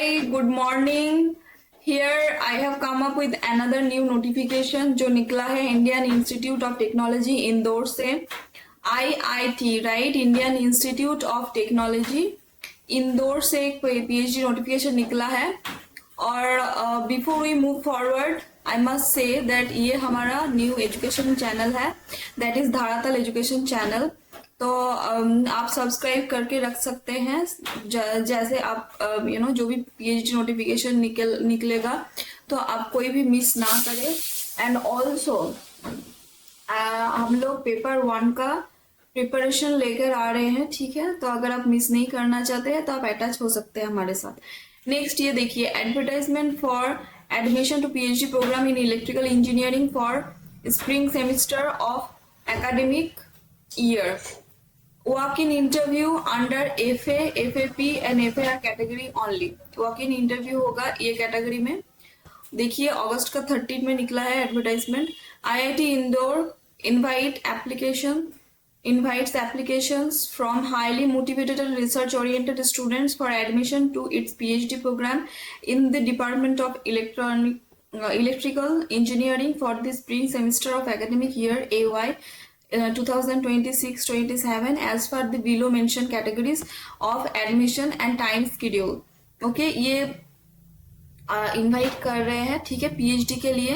Hi, good morning. Here I have come up with another new notification जो निकला है Indian Institute of Technology Indore से IIT right Indian Institute of Technology Indore से एक PhD notification निकला है और before we move forward I must say that ये हमारा न्यू एजुकेशन चैनल है that is Dharatal education channel. तो आप सब्सक्राइब करके रख सकते हैं जैसे आप जो भी PhD नोटिफिकेशन निकलेगा तो आप कोई भी मिस ना करें। एंड ऑल्सो हम लोग पेपर 1 का प्रिपरेशन लेकर आ रहे हैं, ठीक है। तो अगर आप मिस नहीं करना चाहते हैं तो आप अटैच हो सकते हैं हमारे साथ। नेक्स्ट ये देखिए, advertisement for admission to PhD programme in electrical engineering for spring semester of academic year. Walk-in interview under FA, FAP and FAR category only। Walk-in interview होगा ये कैटेगरी में। देखिए अगस्त का 13 में निकला है advertisement. IIT Indore invites applications from highly motivated and research-oriented students for admission to its PhD program in the Department of Electrical Engineering for the spring semester of academic year AY 2026-27 as per the below mentioned categories of admission and time schedule। Okay ये invite कर रहे हैं, ठीक है, PhD के लिए।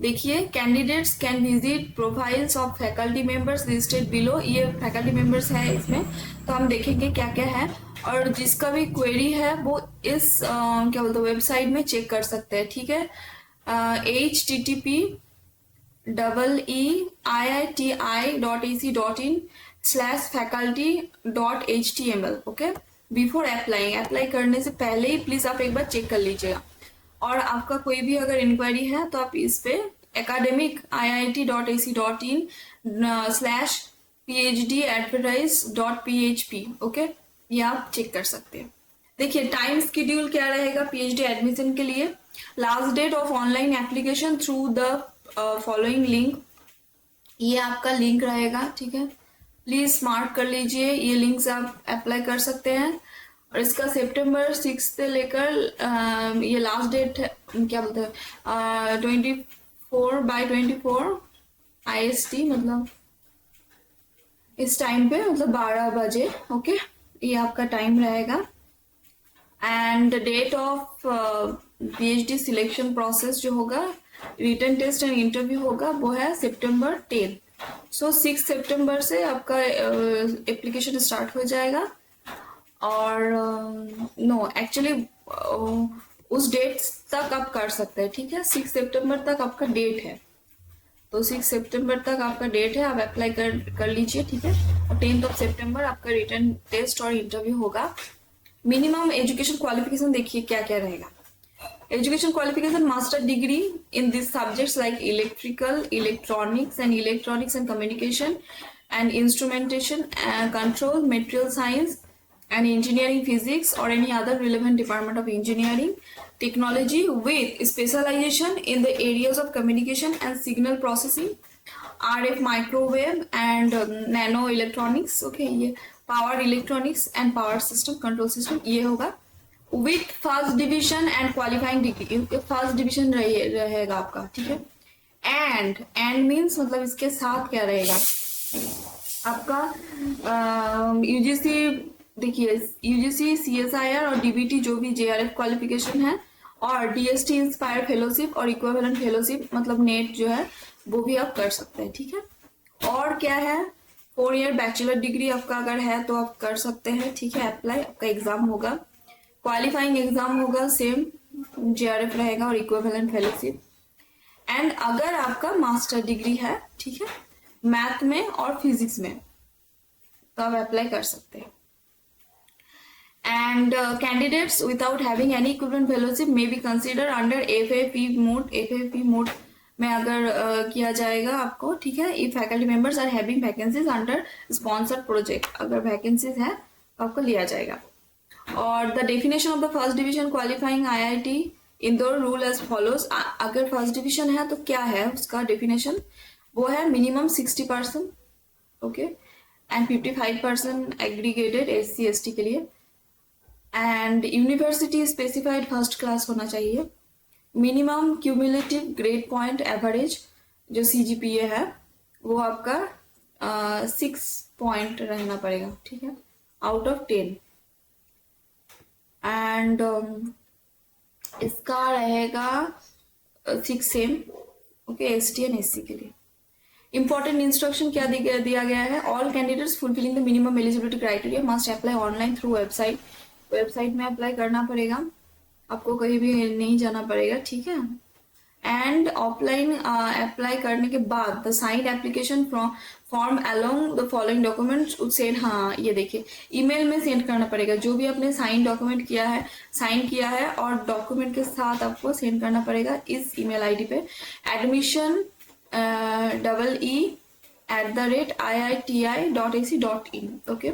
देखिए candidates can visit profiles of faculty members listed below. ये फैकल्टी मेंबर्स है इसमें, तो हम देखेंगे क्या क्या है और जिसका भी क्वेरी है वो इस क्या बोलते हैं वेबसाइट में चेक कर सकते हैं, ठीक है। http://eiti.ac.in/faculty.html। ओके, बिफोर अप्लाई करने से पहले ही प्लीज आप एक बार चेक कर लीजिएगा। और आपका कोई भी अगर इंक्वायरी है तो आप इस पे academic.iit.ac.in/phd-advertise.php ओके, ये आप चेक कर सकते हैं। देखिए टाइम स्केड्यूल क्या रहेगा PhD एडमिशन के लिए। Last date of online application through the following link, ये आपका लिंक रहेगा, ठीक है। प्लीज स्मार्ट कर लीजिए, ये लिंक से आप अप्लाई कर सकते हैं। और इसका सितंबर 6 से लेकर ये लास्ट डेट है, क्या बोलते हैं 24/24 IST, मतलब इस टाइम पे, मतलब 12 बजे। ओके, ये आपका टाइम रहेगा। And date of PhD selection process जो होगा, रिटन टेस्ट एंड इंटरव्यू होगा, वो है September 10। सो 6 सितंबर से आपका एप्लीकेशन स्टार्ट हो जाएगा। और नो एक्चुअली उस डेट तक आप कर सकते हैं, ठीक है। 6 सितंबर तक आपका डेट है, तो 6 सितंबर तक आपका डेट है, आप अप्लाई कर लीजिए, ठीक है। और 10 सितंबर आपका रिटन टेस्ट और इंटरव्यू होगा। मिनिमम एजुकेशन क्वालिफिकेशन देखिए क्या क्या रहेगा। Education qualification master degree in this subjects like electrical, electronics and communication and instrumentation control, material science and engineering physics or any other relevant department of engineering technology with specialization in the areas of communication and signal processing, RF microwave and nano electronics। okay, ये power electronics and power system control system ये होगा। with first division and qualifying degree, first division रहेगा आपका, ठीक है। and means मतलब इसके साथ क्या रहेगा आपका UGC, देखिए UGC, CSIR और DBT जो भी JRF क्वालिफिकेशन है, और DST इंस्पायर फेलोशिप और इक्विवेलेंट फेलोशिप मतलब नेट जो है वो भी आप कर सकते हैं, ठीक है। और क्या है, 4 ईयर बैचलर डिग्री आपका अगर है तो आप कर सकते हैं, ठीक है। अप्लाई, आपका एग्जाम होगा, क्वालिफाइंग एग्जाम होगा, सेम JRF रहेगा और इक्विवेलेंट फेलोशिप। एंड अगर आपका मास्टर डिग्री है, ठीक है, मैथ में और फिजिक्स में, तो आप अप्लाई कर सकते हैं। And candidates without having any equivalent fellowship may be considered under FAP mode। FAP mode में अगर किया जाएगा आपको, ठीक है। if faculty members are having vacancies under sponsored project, अगर vacancies है तो आपको लिया जाएगा। और the definition of the first division qualifying IIT Indore rule as follows। अगर फर्स्ट डिविजन है तो क्या है उसका डेफिनेशन, वो है minimum 60%, okay, and 55% aggregated SC ST के लिए। And university specified first class होना चाहिए। Minimum cumulative grade point average जो CGPA है वो आपका 6 पॉइंट रहना पड़ेगा, ठीक है, आउट ऑफ 10। एंड इसका रहेगा 6 same, okay, ST and SC के लिए। इंपॉर्टेंट इंस्ट्रक्शन क्या दिया गया है? All candidates fulfilling the minimum eligibility criteria must apply online through website में अप्लाई करना पड़ेगा, आपको कहीं भी नहीं जाना पड़ेगा, ठीक है। एंड ऑफलाइन अप्लाई करने के बाद the signed application form along the following documents send, हाँ ये देखिए ईमेल में सेंड करना पड़ेगा, जो भी आपने साइन डॉक्यूमेंट किया है, साइन किया है और डॉक्यूमेंट के साथ आपको सेंड करना पड़ेगा इस ईमेल आईडी पे, admission EE@iiti.ac.in, ओके।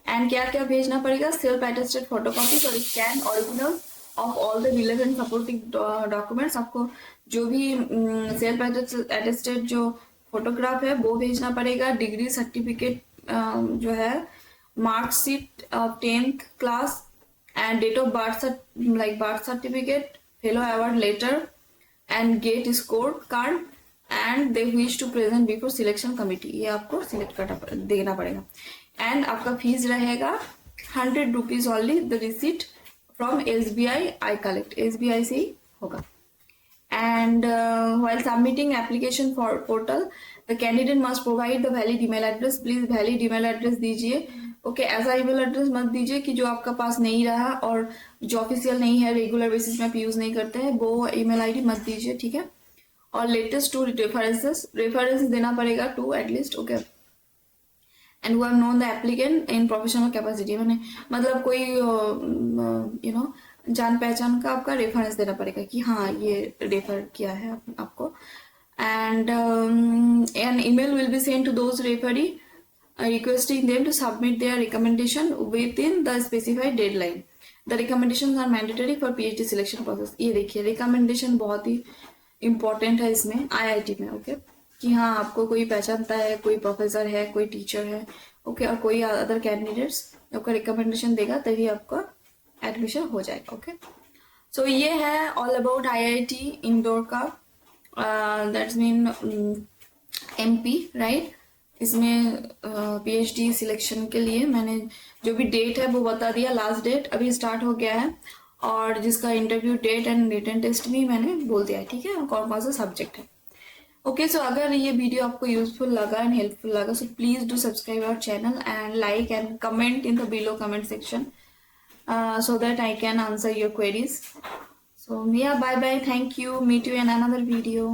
एंड क्या क्या भेजना पड़ेगा? सेल्फ अटेस्टेड फोटोकॉपी और scan original of all the relevant supporting documents, आपको जो भी सेल्फ अटेस्टेड जो फोटोग्राफ है वो भेजना पड़ेगा। डिग्री सर्टिफिकेट जो है, marksheet of 10th class and date of birth like birth certificate, fellow award letter and GATE score card and they wish to present before selection committee, ये आपको select देना पड़ेगा। एंड आपका फीस रहेगा 100 rupees only. The receipt from SBI I collect, SBI से ही होगा। And while submitting application for portal the candidate must provide the valid email address, please valid email address दीजिए, okay. ऐसा email address मत दीजिए कि जो आपका पास नहीं रहा और जो ऑफिशियल नहीं है, रेगुलर बेसिस में आप यूज नहीं करते हैं, वो ईमेल आईडी मत दीजिए, ठीक है। और लेटेस्ट 2 रेफरेंसेस देना पड़ेगा 2 at least, okay. And who have known the applicant in professional capacity, मैंने मतलब कोई जान पहचान का आपका रेफरेंस देना पड़ेगा कि हाँ ये रेफर किया है आपको। And an email will be send to those referee requesting them to submit their recommendation within the specified deadline. The recommendations are mandatory for PhD selection process. ये देखिए रिकमेंडेशन बहुत ही इम्पोर्टेंट है इसमें IIT में, okay, कि हाँ आपको कोई पहचानता है, कोई प्रोफेसर है, कोई टीचर है, ओके, और कोई अदर कैंडिडेट्स आपका रिकमेंडेशन देगा तभी आपका एडमिशन हो जाएगा, ओके। सो ये है ऑल अबाउट IIT इंदौर का, दैट्स मीन MP, राइट। इसमें PhD सिलेक्शन के लिए मैंने जो भी डेट है वो बता दिया, लास्ट डेट अभी स्टार्ट हो गया है, और जिसका interview date and written test भी मैंने बोल दिया है, ठीक है, कौन कौन सा सब्जेक्ट है, ओके। सो अगर ये वीडियो आपको यूजफुल लगा एंड हेल्पफुल लगा, so please do subscribe our channel and like and comment in the below comment section so that I can answer your queries. So yeah, bye bye, thank you, meet you in another video.